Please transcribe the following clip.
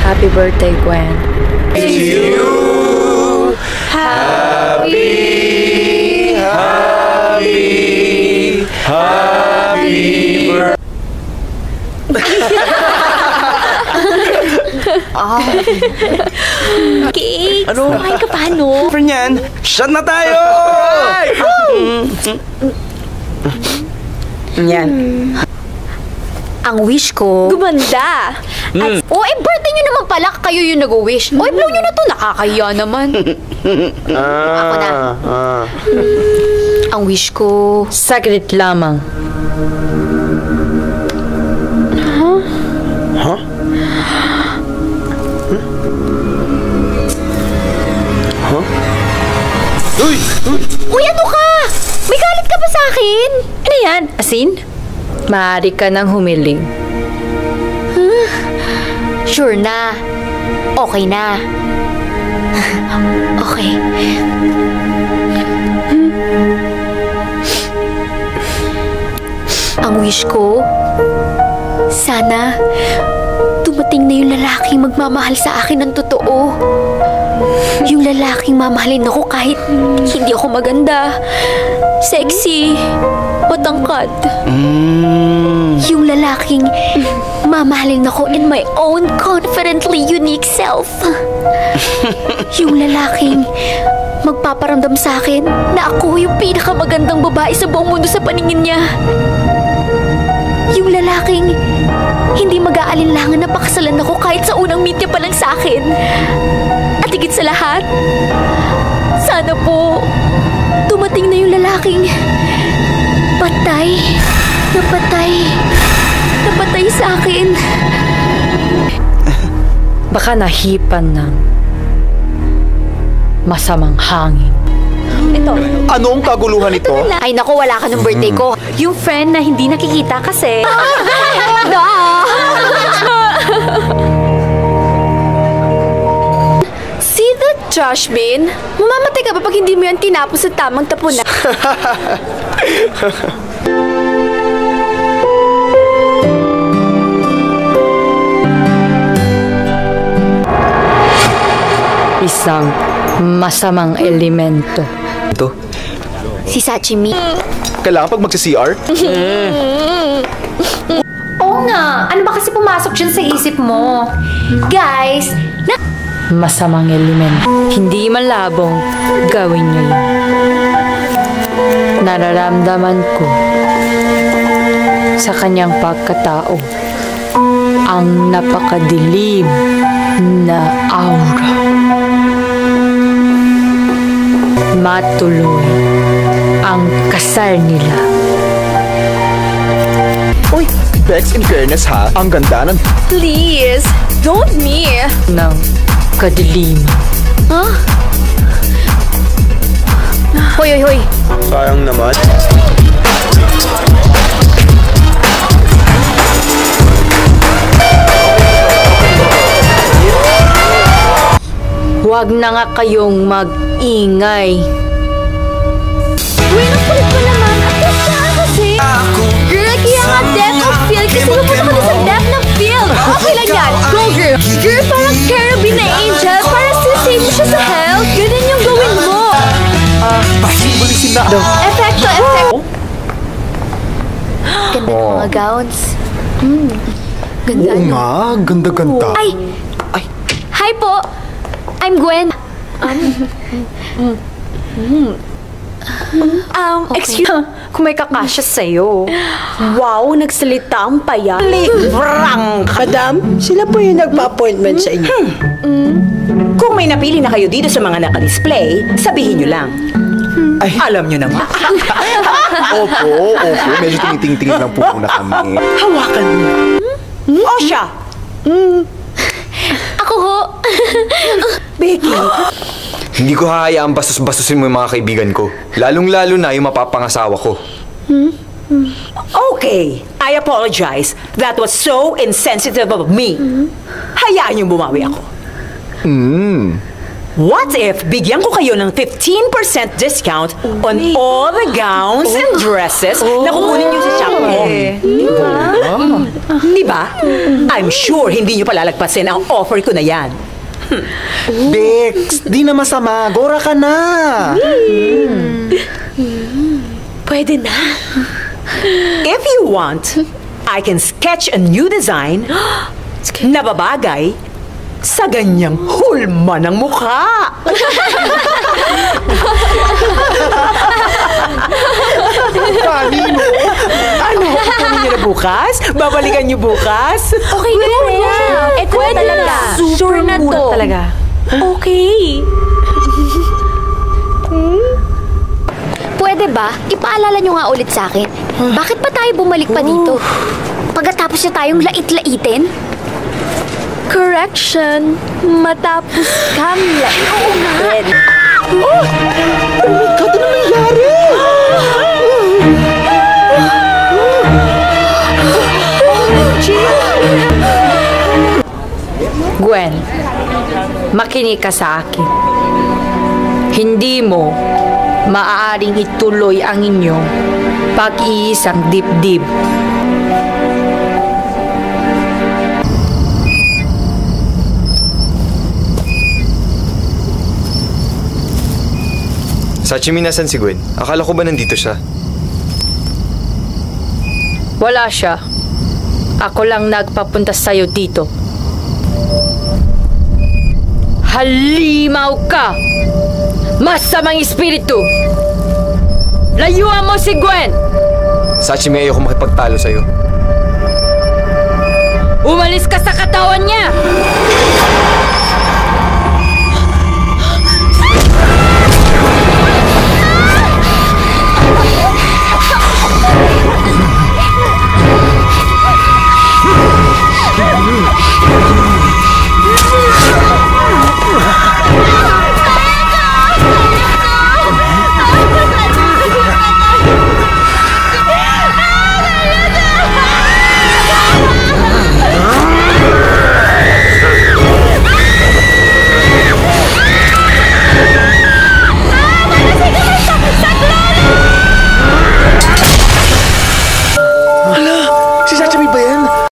Happy birthday, Gwen. To you. Happy birthday. Cake! Ano? Kumain ka pa, no? For niyan, shot na tayo! Yan. Ang wish ko... Gumanda! At, birthday nyo naman pala. Kayo yung nag-wish. Blow nyo na to. Nakakaya naman. Ako na. Ang wish ko... Saglit lamang. Huh? Uy! Uy, ano ka? May galit ka pa sa akin? Ano yan? Asin? Maaari ka nang humiling. Sure na. Okay na. Okay. Ang wish ko, sana dumating na yung lalaking magmamahal sa akin ng totoo. Yung lalaking mamahalin ako kahit hindi ako maganda, sexy, matangkad. Yung lalaking mamahalin ako in my own confidently unique self. Yung lalaking magpaparamdam sa akin na ako yung pinakamagandang babae sa buong mundo sa paningin niya. Yung lalaking hindi mag-aalinlangan na pakasalan ako kahit sa unang meet niya pa lang sa akin. At higit sa lahat, sana po dumating na yung lalaking patay sa akin. Baka nahipan ng masamang hangin. Ito. Anong kaguluhan ito? Ay naku, wala ka ng birthday ko. Yung friend na hindi nakikita kasi... See that, Josh Bin? Mamamatay ka ba pag hindi mo yan tinapos sa tamang tapunan? Isang masamang elemento. Ito. Si Sachimi. Kailangan pag magsi-CR? Oo nga. Ano ba kasi pumasok dyan sa isip mo? Guys, Masamang elemento. Hindi malabong gawin niyo yun. Nararamdaman ko sa kanyang pagkatao ang napakadilim na aura. Matuloy ang kasal nila. Uy, Bex, in fairness ha, ang ganda ng... please, don't me. Ng kadiliman. Hoy. Sayang naman. Huwag na nga kayong mag-ingay. Uy, nakulit mo naman. At yes ka kasi. Girl, kaya nga depth of field. Kasi pupunta ka na sa depth ng field. Okay lang yan. Go, girl. Girl, parang carabin na angel. Para sisave mo siya sa hell. Ganun yung gawin mo. Simbolisin na. Epekto. Ganda ng mga gowns. Ganda Oo nga, ganda-ganda. Ay! Hi po. I'm Gwen. Excuse me. Kung may kakasya sa'yo. Wow, nagsalita ang paya. Librang! Madam, sila po yung nagpa-appointment sa inyo. Kung may napili na kayo dito sa mga naka-display, sabihin nyo lang. Ay, alam nyo naman. Opo. Medyo tinitingin lang po muna kami. Hawakan mo. O siya. Ako ho. Becky. Hindi ko hahayaan bastos-bastosin mo yung mga kaibigan ko. Lalong-lalo na yung mapapangasawa ko. Okay, I apologize. That was so insensitive of me. Hayaan yung bumawi ako. What if bigyan ko kayo ng 15% discount on all the gowns and dresses na kukunin niyo sa shop ko? Di ba? I'm sure hindi niyo palalagpasin ang offer ko na yan. Bex, di na masama. Gora ka na. Pwede na. If you want, I can sketch a new design na babagay sa ganyang hulma ng mukha. Kanino? Ano? Kunin niyo na bukas? Babalikan niyo bukas? Okay na yan. Pwede talaga. Sure na to. talaga. Okay. Pwede ba? Ipaalala nyo nga ulit sa akin. Bakit pa tayo bumalik pa dito? Pagkatapos niya tayong lait-laitin? Correction, matapos kang laitin. Gwen, makinig ka sa akin. Hindi mo maaaring ituloy ang inyong pag-iisang dibdib. Sachimi, nasan si Gwen? Akala ko ba nandito siya? Wala siya. Ako lang nagpapunta sa'yo dito. Halimaw ka! Masamang espiritu! Layuan mo si Gwen! Sachimi, ayoko makipagtalo sa'yo. Umalis ka sa katawan niya!